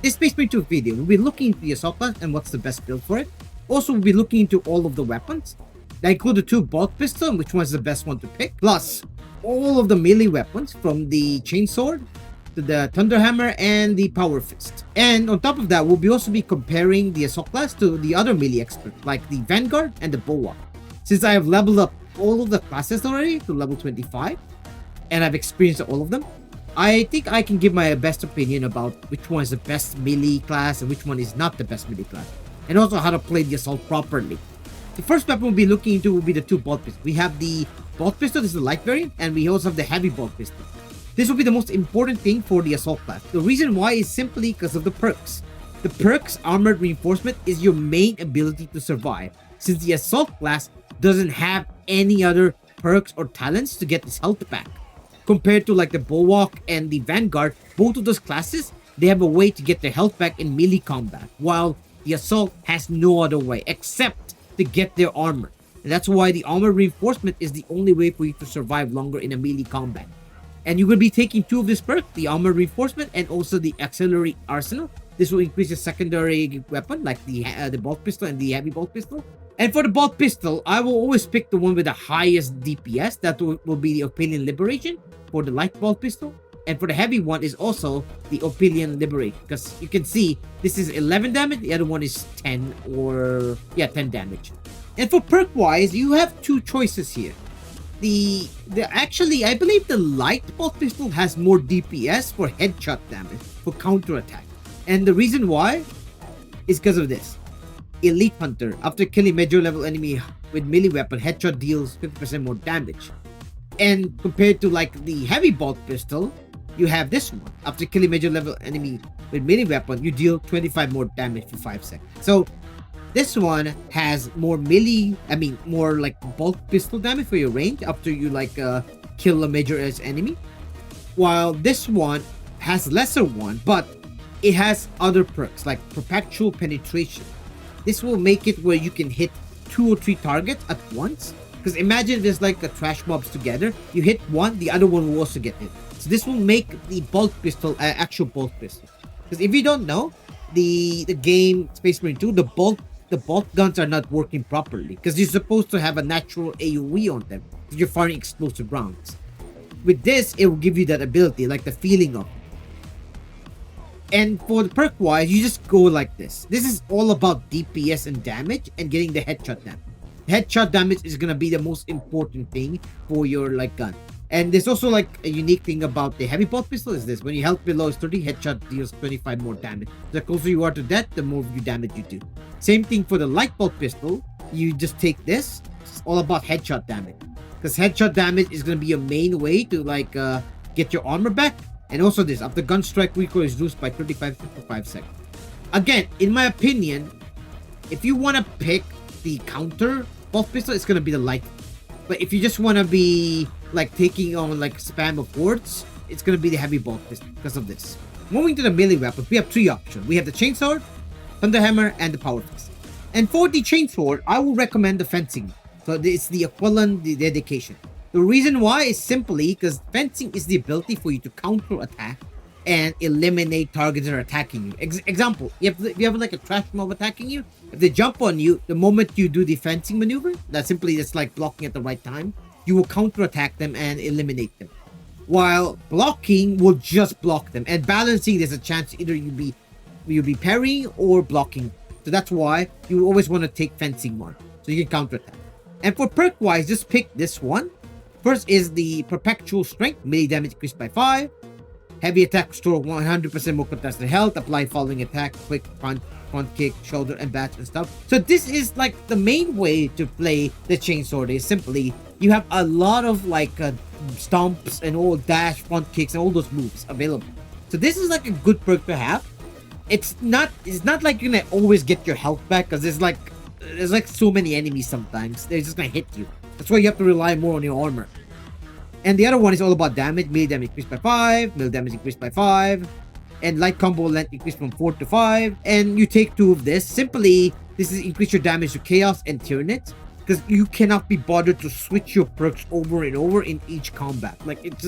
This Space Marine 2 video, we'll be looking into the assault class and what's the best build for it. Also, we'll be looking into all of the weapons. That include the 2 bolt pistol, which one's the best one to pick. Plus, all of the melee weapons from the chainsword to the thunderhammer and the power fist. And on top of that, we'll also be comparing the assault class to the other melee experts like the Vanguard and the Bulwark. Since I have leveled up all of the classes already to level 25 and I've experienced all of them, I think I can give my best opinion about which one is the best melee class and which one is not the best melee class, and also how to play the assault properly. The first weapon we'll be looking into will be the 2 bolt pistols. We have the bolt pistol, this is the light variant, and we also have the heavy bolt pistol. This will be the most important thing for the assault class. The reason why is simply because of the perks. The perks armored reinforcement is your main ability to survive, since the assault class doesn't have any other perks or talents to get this health back. Compared to like the Bulwark and the Vanguard, both of those classes, they have a way to get their health back in melee combat, while the Assault has no other way except to get their armor. And that's why the armor reinforcement is the only way for you to survive longer in a melee combat. And you're going to be taking 2 of this perk, the armor reinforcement and also the auxiliary arsenal. This will increase your secondary weapon like the bolt pistol and the heavy bolt pistol. And for the bolt pistol, I will always pick the one with the highest DPS. That will be the Opinion Liberation for the light bolt pistol. And for the heavy one is also the Opinion Liberation. Because you can see this is 11 damage. The other one is 10 damage. And for perk wise, you have 2 choices here. Actually, I believe the light bolt pistol has more DPS for headshot damage for counter attack. And the reason why is because of this. Elite Hunter, after killing major level enemy with melee weapon, headshot deals 50% more damage. And compared to like the heavy bolt pistol, you have this one. After killing major level enemy with melee weapon, you deal 25 more damage for 5 seconds. So this one has more more like bolt pistol damage for your range after you kill a major enemy. While this one has lesser one, but it has other perks like perpetual penetration. This will make it where you can hit 2 or 3 targets at once. Because imagine there's like a trash mobs together. You hit one, the other one will also get hit. So this will make the bolt pistol actual bolt pistol. Because if you don't know, the game Space Marine 2, the bolt guns are not working properly. Because you're supposed to have a natural AoE on them. Because you're firing explosive rounds. With this, it will give you that ability, like the feeling of it. And for the perk wise, you just go like this. This is all about DPS and damage and getting the headshot damage. Headshot damage is gonna be the most important thing for your gun. And there's also a unique thing about the heavy bolt pistol is this. When your health below is 30, headshot deals 25 more damage. The closer you are to death, the more damage you do. Same thing for the light bolt pistol. You just take this. It's all about headshot damage. Because headshot damage is gonna be your main way to get your armor back. And also this, after gun strike recoil is reduced by 35 for 5 seconds. Again, in my opinion, if you want to pick the counter bolt pistol, it's going to be the light. But if you just want to be taking on spam of words, it's going to be the heavy bolt pistol because of this. Moving to the melee weapons, we have 3 options. We have the chainsword, thunderhammer, and the power fist. And for the chainsword, I will recommend the fencing. So it's the equivalent, the dedication. The reason why is simply because fencing is the ability for you to counter attack and eliminate targets that are attacking you. Example, if you have a trash mob attacking you, if they jump on you, the moment you do the fencing maneuver, that's blocking at the right time, you will counter attack them and eliminate them. While blocking will just block them, and balancing, there's a chance either you'll be parrying or blocking. So that's why you always want to take fencing more, so you can counter attack. And for perk wise, just pick this one. First is the Perpetual Strength, melee damage increased by 5. Heavy attack, restore 100% more contested health. Apply following attack, quick front kick, shoulder, and bash and stuff. So this is the main way to play the chainsword is simply, you have a lot of stomps and all dash, front kicks, and all those moves available. So this is a good perk to have. It's not like you're gonna always get your health back, because there's so many enemies sometimes. They're just gonna hit you. That's why you have to rely more on your armor. And the other one is all about damage. Melee damage increased by 5. Melee damage increased by 5. And light combo length increased from 4 to 5. And you take 2 of this. Simply, this is increase your damage to Chaos and Tyranid. Because you cannot be bothered to switch your perks over and over in each combat. It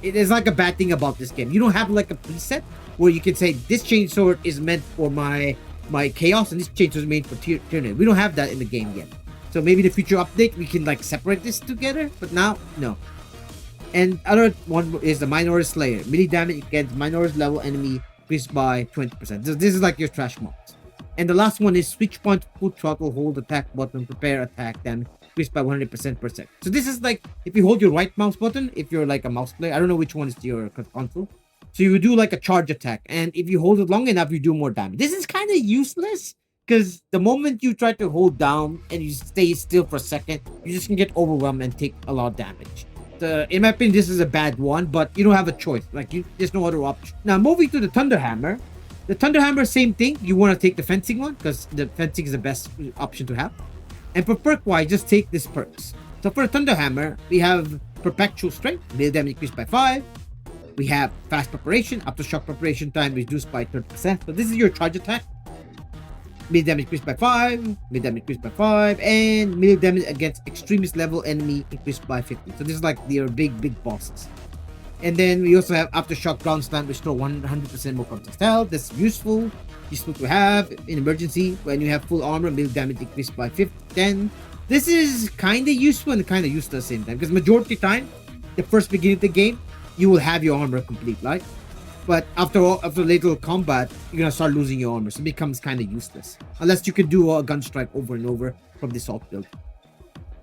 is a bad thing about this game. You don't have a preset. where you can say this chainsword is meant for my chaos and this chainsword is made for Tyranid. We don't have that in the game yet. So maybe the future update we can like separate this together, but now no. And other one is the Minor's Slayer. Melee damage against Minor's level enemy increased by 20%. This is like your trash mobs. And the last one is switch point, full throttle, hold attack button, prepare attack damage increased by 100% per second. So this is like if you hold your right mouse button, if you're like a mouse player, I don't know which one is your console. So you do like a charge attack, and if you hold it long enough, you do more damage. This is kind of useless because the moment you try to hold down and you stay still for a second, you just can get overwhelmed and take a lot of damage. In my opinion, this is a bad one, but you don't have a choice. Like, there's no other option. Now, moving to the Thunder Hammer. The Thunder Hammer, same thing. You want to take the fencing one because the fencing is the best option to have. And for perk-wise, just take these perks. So for the Thunder Hammer, we have Perpetual Strength, melee damage increased by 5. We have Fast Preparation, Aftershock Preparation time reduced by 30%. So this is your charge attack. Melee damage increased by 5, melee damage increased by 5, and melee damage against extremist level enemy increased by 50. So this is like your big bosses. And then we also have Aftershock Ground Slam, restore 100% more contest health. That's useful to have in emergency. When you have full armor, melee damage increased by 10. This is kind of useful and kind of useless at the same time, because majority of the time, the first beginning of the game, you will have your armor complete, right? But after little combat, you're gonna start losing your armor, so it becomes kind of useless. Unless you can do a gun strike over and over from the assault build.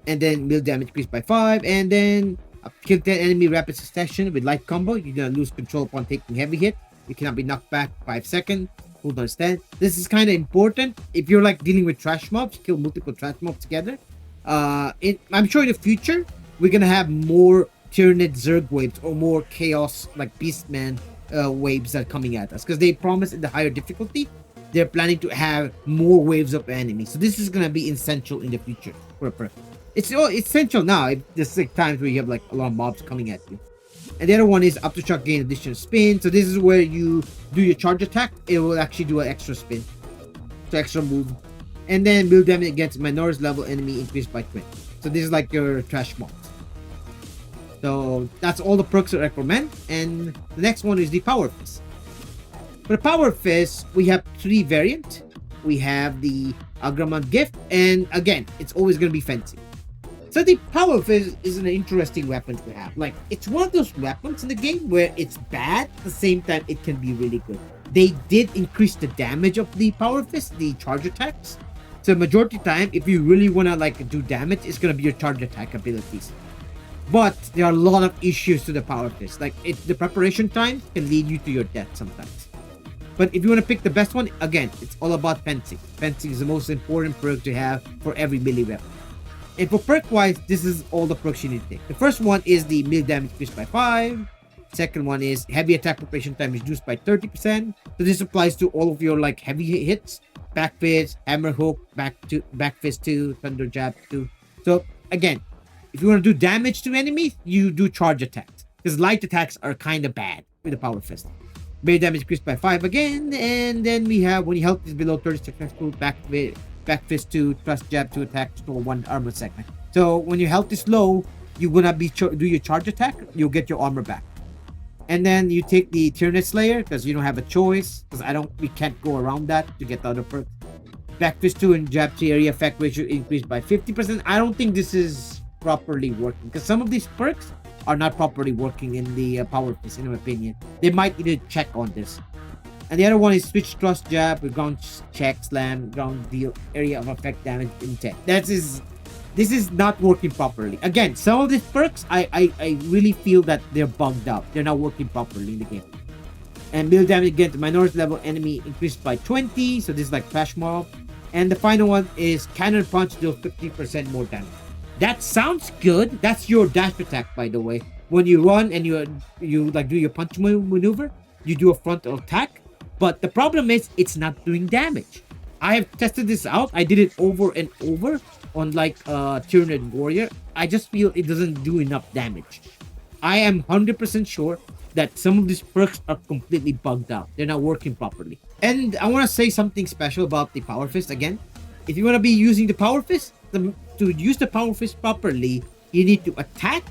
And then melee damage increased by 5, and then kill 10 enemy rapid succession with light combo. You're gonna lose control upon taking heavy hit. You cannot be knocked back 5 seconds. Hold on stand. This is kind of important if you're like dealing with trash mobs. Kill multiple trash mobs together. I'm sure in the future we're gonna have more Tyranid Zerg waves or more chaos like Beastman waves that are coming at us, because they promise in the higher difficulty they're planning to have more waves of enemies. So this is gonna be essential in the future for a perk. It's essential now. There's like times where you have like a lot of mobs coming at you. And the other one is Aftershock gain additional spin. So this is where you do your charge attack. It will actually do an extra spin, so extra move. And then build damage against Minor's level enemy increased by 20. So this is like your trash mobs. So that's all the perks I recommend. And the next one is the Power Fist. For the Power Fist, we have 3 variants. We have the Agramant Gift, and again, it's always going to be fencing. So the Power Fist is an interesting weapon to have. Like, it's one of those weapons in the game where it's bad, at the same time it can be really good. They did increase the damage of the Power Fist, the charge attacks. So majority of the time, if you really want to like do damage, it's going to be your charge attack abilities. But there are a lot of issues to the Power Fist. Like, the preparation time can lead you to your death sometimes. But if you want to pick the best one, again, it's all about fencing. Fencing is the most important perk to have for every melee weapon. And for perk-wise, this is all the perks you need to take. The first one is the melee damage increased by 5. Second one is heavy attack preparation time reduced by 30%. So this applies to all of your like heavy hits. Back fist, hammer hook, back fist 2, thunder jab 2. So again, if you want to do damage to enemies, you do charge attacks. Because light attacks are kind of bad with the Power Fist. Melee damage increased by 5 again. And then we have, when your health is below 30 successful, back fist 2, thrust jab 2 attack, restore 1 armor segment. So when your health is low, you're gonna do your charge attack, you'll get your armor back. And then you take the Tyranid Slayer because you don't have a choice, because we can't go around that to get the other perks. Back fist 2 and jab 3 area effect ratio increased by 50%. I don't think this is properly working, because some of these perks are not properly working in the Power Fist, in my opinion. They might need to check on this. And the other one is switch thrust jab with ground check slam, ground deal area of effect damage in 10. This is not working properly. Again, some of these perks, I really feel that they're bugged out. They're not working properly in the game. And melee damage against minority level enemy increased by 20. So this is like Crash Mob. And the final one is Cannon Punch, deals 50% more damage. That sounds good. That's your dash attack, by the way. When you run and you like do your punch maneuver, you do a frontal attack. But the problem is it's not doing damage. I have tested this out. I did it over and over on like Tyranid Warrior. I just feel it doesn't do enough damage. I am 100% sure that some of these perks are completely bugged out. They're not working properly. And I want to say something special about the Power Fist again. If you want to be using the Power Fist, to use the Power Fist properly, you need to attack.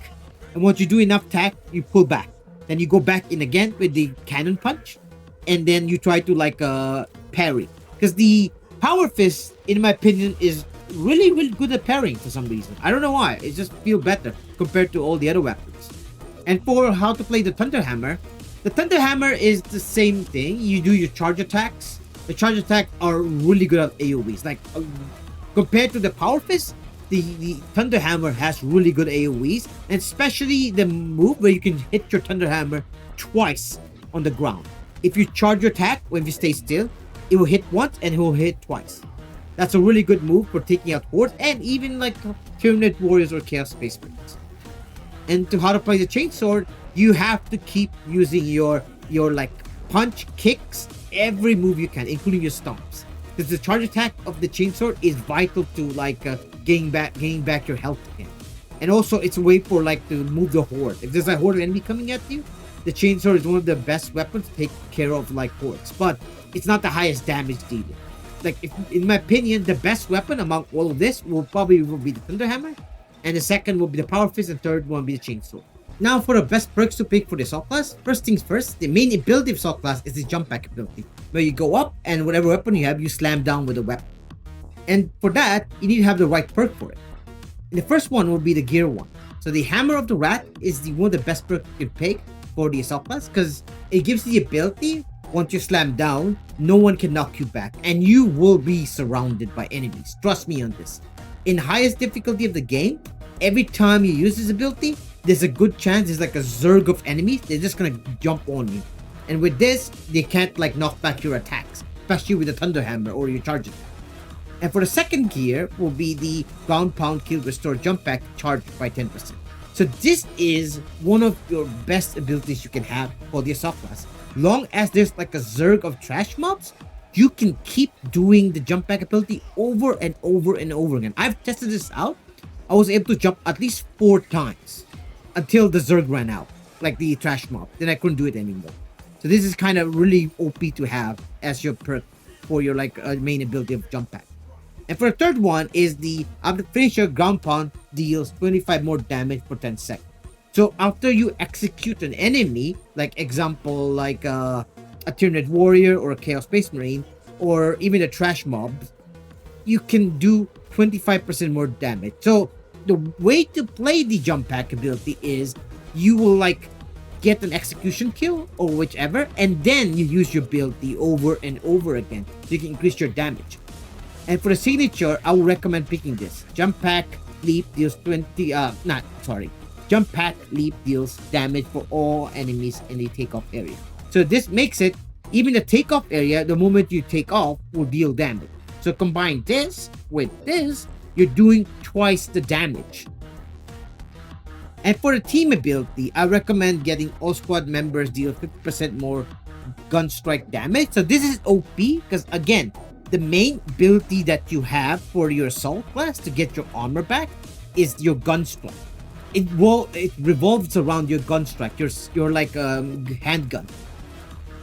And once you do enough attack, you pull back. Then you go back in again with the Cannon Punch. and then you try to parry. Because the power fist, in my opinion, is really really good at parrying for some reason. I don't know why. It just feels better compared to all the other weapons. And for how to play the Thunder Hammer is the same thing. You do your charge attacks. The charge attacks are really good at AoEs. Compared to the Power Fist, the Thunder Hammer has really good AoEs, and especially the move where you can hit your Thunder Hammer twice on the ground. If you charge your attack, or if you stay still, it will hit once and it will hit twice. That's a really good move for taking out hordes and even Tyranid Warriors or Chaos Space Marines. And to how to play the Chainsword, you have to keep using your punch, kicks, every move you can, including your stomps. Because the charge attack of the Chainsword is vital to gaining back your health again. And also it's a way for to move the horde. If there's a horde of enemy coming at you, the Chainsword is one of the best weapons to take care of hordes. But it's not the highest damage dealer. In my opinion, the best weapon among all of this will be the Thunder Hammer, and the second will be the Power Fist, and third one will be the Chainsword. Now for the best perks to pick for the Assault class, first things first, the main ability of Assault class is the jump back ability, where you go up and whatever weapon you have, you slam down with a weapon. And for that, you need to have the right perk for it. And the first one will be the Gear 1. So the Hammer of the Rat is one of the best perks you can pick for the Assault class, because it gives the ability, once you slam down, no one can knock you back, and you will be surrounded by enemies. Trust me on this. In highest difficulty of the game, every time you use this ability, there's a good chance there's a zerg of enemies. They're just gonna jump on you. And with this, they can't knock back your attacks, especially with the Thunder Hammer or your charge attack. And for the second gear will be the Ground Pound Kill Restore Jump Back charged by 10%. So this is one of your best abilities you can have for the Assault class. Long as there's a zerg of trash mobs, you can keep doing the jump back ability over and over and over again. I've tested this out. I was able to jump at least 4 times until the zerg ran out, the trash mob. Then I couldn't do it anymore. So this is kind of really OP to have as your perk for your main ability of jump back. And for the third one is the after finisher Ground Pound deals 25 more damage for 10 seconds. So after you execute an enemy, example a Tyranid Warrior or a Chaos Space Marine or even a trash mob, you can do 25% more damage. So the way to play the jump pack ability is you will get an execution kill or whichever, and then you use your ability over and over again so you can increase your damage. And for the signature, I would recommend picking this. Jump pack leap deals Jump pack leap deals damage for all enemies in the takeoff area. So this makes it, even the takeoff area, the moment you take off, will deal damage. So combine this with this, you're doing twice the damage. And for the team ability, I recommend getting all squad members deal 50% more gun strike damage. So this is OP because again, the main ability that you have for your assault class to get your armor back is your gun strike. It revolves around your gun strike, your handgun.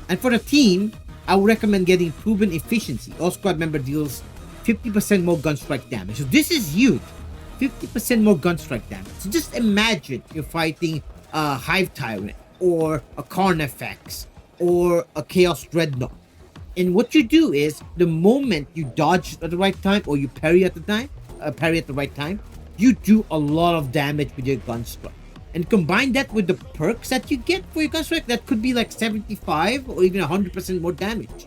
And for the team, I would recommend getting proven efficiency. All squad member deals 50% more gun strike damage. So this is huge. 50% more gun strike damage. So just imagine you're fighting a Hive Tyrant or a Carnifex or a Chaos Dreadnought. And what you do is the moment you dodge at the right time or you parry at the right time, you do a lot of damage with your gun strike. And combine that with the perks that you get for your gun strike, that could be 75 or even 100% more damage.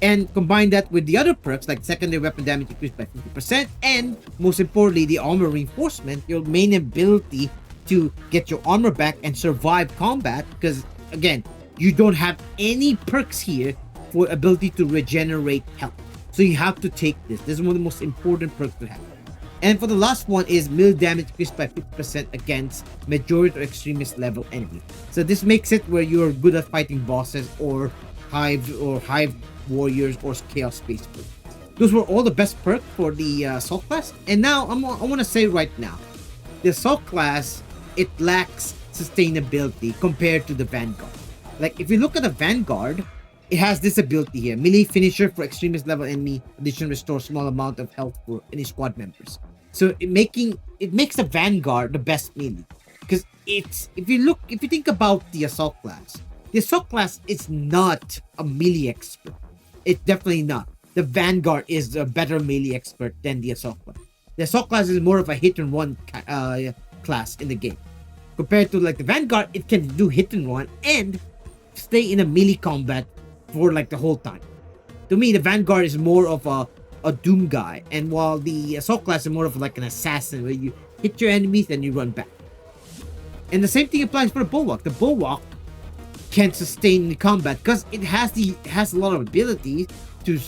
And combine that with the other perks like secondary weapon damage increased by 50%, and most importantly, the armor reinforcement, your main ability to get your armor back and survive combat, because again, you don't have any perks here for ability to regenerate health. So you have to take this. This is one of the most important perks to have. And for the last one is melee damage increased by 50% against majority or extremist level enemy. So this makes it where you're good at fighting bosses or hive warriors or chaos space marines. Those were all the best perks for the assault class. And now I want to say right now, the assault class, it lacks sustainability compared to the Vanguard. If you look at the Vanguard, it has this ability here: melee finisher for extremist level enemy, addition restore small amount of health for any squad members. So it makes the Vanguard the best melee, because if you think about the assault class The assault class is not a melee expert. It's definitely not. The Vanguard is a better melee expert than the assault class. The assault class is more of a hit and run class in the game. Compared to like the Vanguard, it can do hit and run and stay in a melee combat for like the whole time. To me, the Vanguard is more of a Doom guy, and while the assault class is more of like an assassin where you hit your enemies and you run back. And the same thing applies for the Bulwark. The Bulwark can sustain the combat because it has a lot of abilities to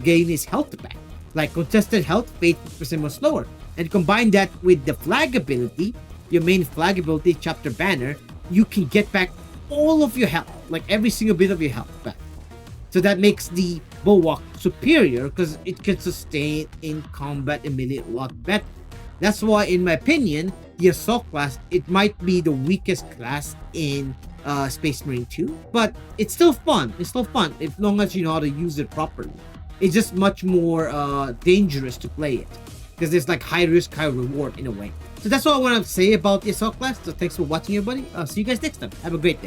gain his health back. Like contested health, fade 50% more slower. And combine that with the flag ability, your main flag ability, Chapter Banner, you can get back all of your health, like every single bit of your health back. So that makes the Bulwark superior because it can sustain in combat and melee a lot better. That's why, in my opinion, the Assault class, it might be the weakest class in Space Marine 2, but it's still fun. It's still fun as long as you know how to use it properly. It's just much more dangerous to play it because there's like high risk, high reward in a way. So that's all I want to say about the Assault class. So thanks for watching, everybody. I'll see you guys next time. Have a great day.